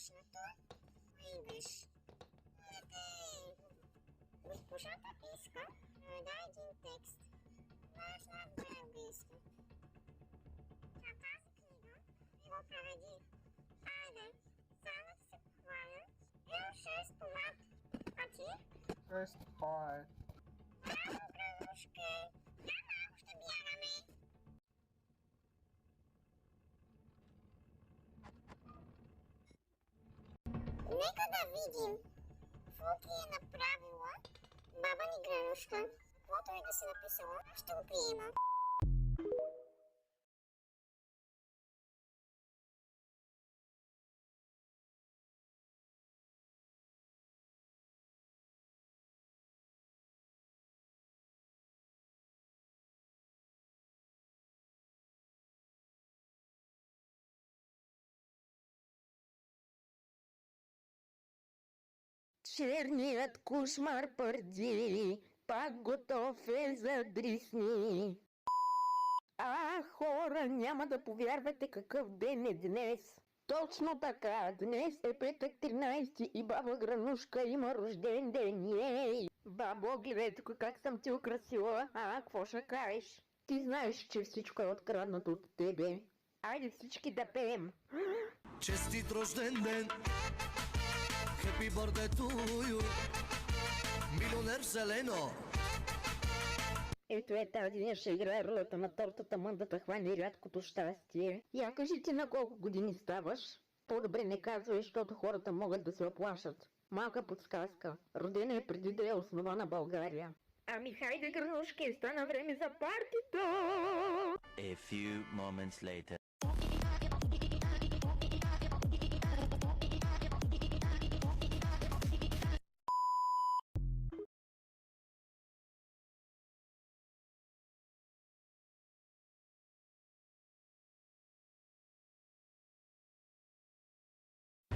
домашното идеш. Госпожата иска да даде един текст. Знаеш на английски. А тази книга ви го преведи. Хайде, само да се похваля. Имам 6 помад. А ти? 6 пае. Браво, гранушки! Я малко ще бягаме. Нека да видим какво ти е направила баба ни Гранушка. Каквото и да си написала, аз ще го приема. Черният кошмар пърди, пак готов е за дрисни. Хора, няма да повярвате какъв ден е днес. Точно така, днес е петък 13 и баба Гранушка има рожден ден. Ей! Бабо, гледай тук как съм ти украсила. Какво ще кажеш? Ти знаеш, че всичко е откраднато от тебе. Айде всички да пеем. Честит рожден ден! Happy birthday to you! Милионер Селено! Ето тази ден ще играе ролята на тортата, мъндата хване рядкото щастие. Я кажи ти на колко години ставаш? По-добре не казвай, защото хората могат да се оплашат. Малка подсказка. Родена е преди да е основана България. Ами хайде, Гранушки, стана време за партито! A few moments later.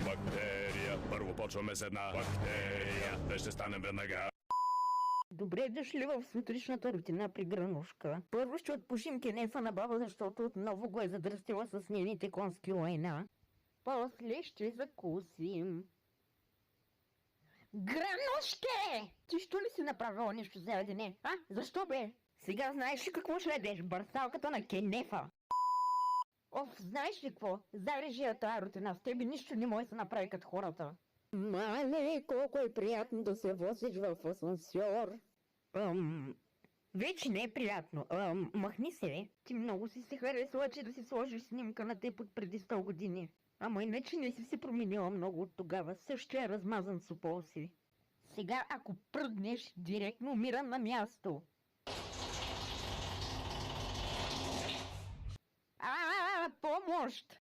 Бактерия, първо почваме с една бактерия, да ще станем веднага. Добре дошли в сутрешната рутина при Гранушка. Първо ще отпушим кенефа на баба, защото отново го е задръстила с нейните конски лайна. После ще закусим. Гранушке! Ти що ли си направила нещо за ядене? Защо бе? Сега знаеш ли какво ще ядеш? Бърсалката на кенефа. Знаеш ли какво? Зарежи я тази рутина. С тебе нищо не може да се направи като хората. Мале, колко е приятно да се возиш в асансьор. Вече не е приятно. Махни се. Ти много си се харесала, че да си сложиш снимка на теб от преди 100 години. Ама иначе не си се променила много от тогава. Същия размазан супол си. Сега, ако пръгнеш, директно умирам на място. Помощ!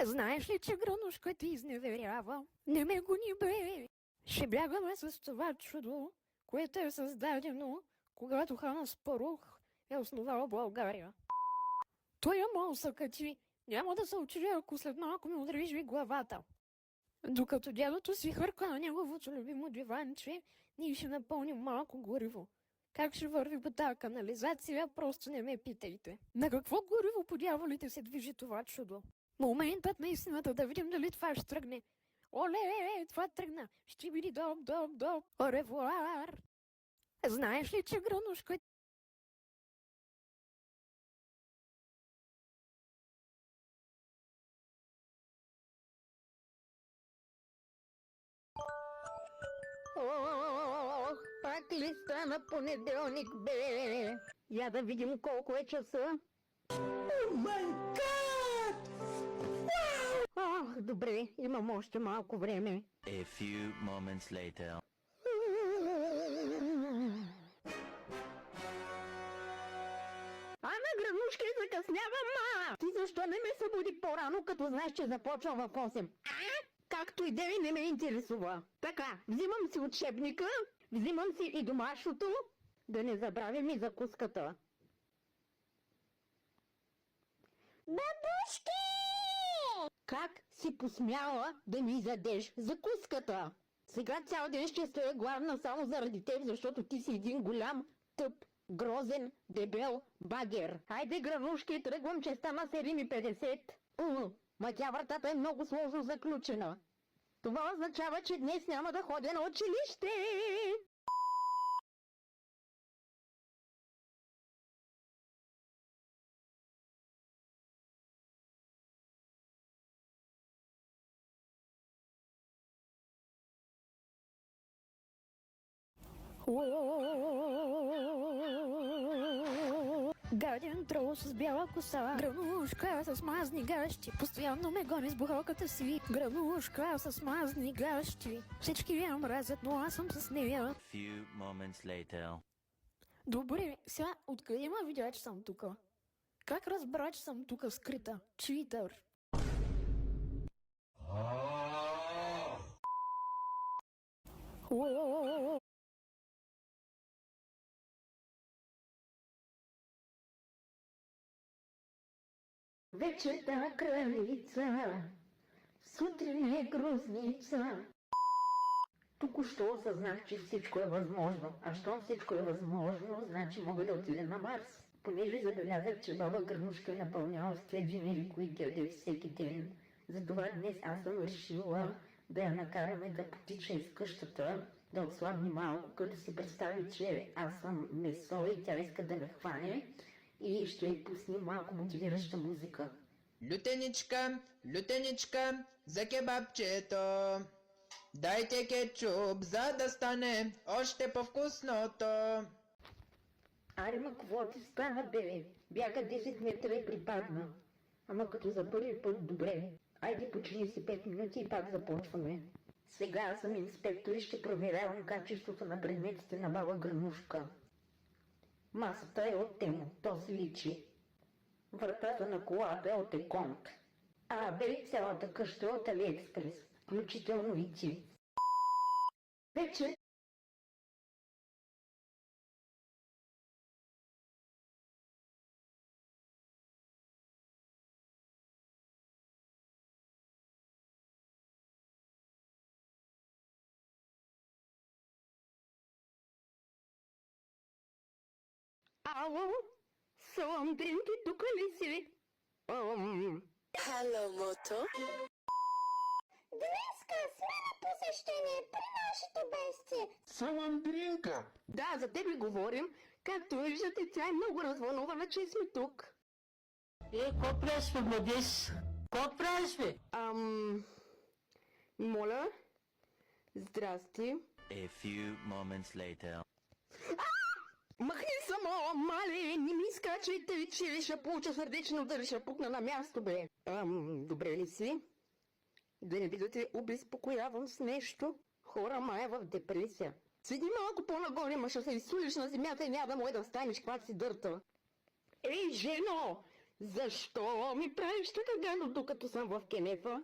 Знаеш ли, че Гранушка ти изневерява? Не ме гони, бе! Ще бягаме с това чудо, което е създадено, когато Хан Аспарух е основала България. Той е мозъкът ти. Няма да се очудя, ако след малко ми отрежи главата. Докато дядото си хърка на неговото любимо диванче, ние ще напълним малко гориво. Как ще върви по тази канализация, просто не ме питайте. На какво гориво по дяволите се движи това чудо? Моментът на истината, да видим дали това ще тръгне. Оле, това тръгна. Ще биди доб. Оревуар. Знаеш ли, че Гранушка... Пак ли стана понеделник, бе? Я да видим колко е часа. О, май гад! добре, имам още малко време. A few moments later. Ана, гранушки, закъснявам, ма! Ти защо не ме събуди по-рано, като знаеш, че започвам в 8? Както и да ви не ме интересува. Така, взимам си учебника, взимам си и домашното, да не забравим и закуската. Бабушки! Как си посмяла да ми изядеш закуската? Сега цял ден ще стоя гладна само заради теб, защото ти си един голям, тъп, грозен, дебел багер. Хайде, гранушки, тръгвам, че стана 7:50. Ма тя вратата е много сложно заключена. Това означава, че днес няма да ходя на училище. Гаден трол с бяла коса, гранушка с мазни гащи, постоянно ме гони с бухалката си. Гранушка с мазни гащи, всички я мразят, но аз съм с нея. A few moments later. Добре, сега откъде има видя, че съм тука? Как разбра, че съм тука скрита? Читър. Вечерта кралица, сутрин е грозница. Току-що осъзнах, че всичко е възможно. А щом всичко е възможно, значи мога да отида на Марс. Понеже забелязах, че баба Гранушка е напълнява с две джемили, които яде всеки ден. Затова днес аз съм решила да я накараме да потича из къщата, да отслабни малко, като си представи, че аз съм месо и тя иска да ме хване и ще й пуснем малко мотивираща музика. Лютеничка, лютеничка, за кебабчето. Дайте кетчуп, за да стане още по-вкусното. Аре, ма какво ти стана, бе? Бяга 10 метра и припадна. Ама като за първи път добре. Айде почини си 5 минути и пак започваме. Сега аз съм инспектор и ще проверявам качеството на предметите на баба Гранушка. Масата е от Темо, то си личи. Вратата на колата е от Еконт. А, бе, цялата къща е от Алиекспрес, включително и ти. Вече Ало? Саламдринки, тук ли си? Hello, Moto. Днеска сме на посещение при нашето бестие. Саламдринка! Да, за тебе говорим. Както виждате, тя е много развълнувана, че сме тук. Какво правиш, бе, младеж? Какво правиш, бе? Моля? Здрасти. A few moments later. Махни само, мале, не ми скачайте, че ще получа сърдечен удар, ще пукна на място, бе. Добре ли си? Да не би да те обезпокоявам с нещо? Хора, мая в депресия. Седи малко по-нагоре, ма ще се изсулиш на земята и няма да може да встанеш, когато си дърта. Ей, жено! Защо ми правиш така гадно, докато съм в кенефа?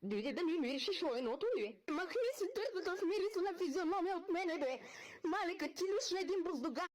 Дойде да ми миришеш лойното ли? Махни си търпата с мириса на физиономия от мене, бе! Малека, ти лиш на един буздоган!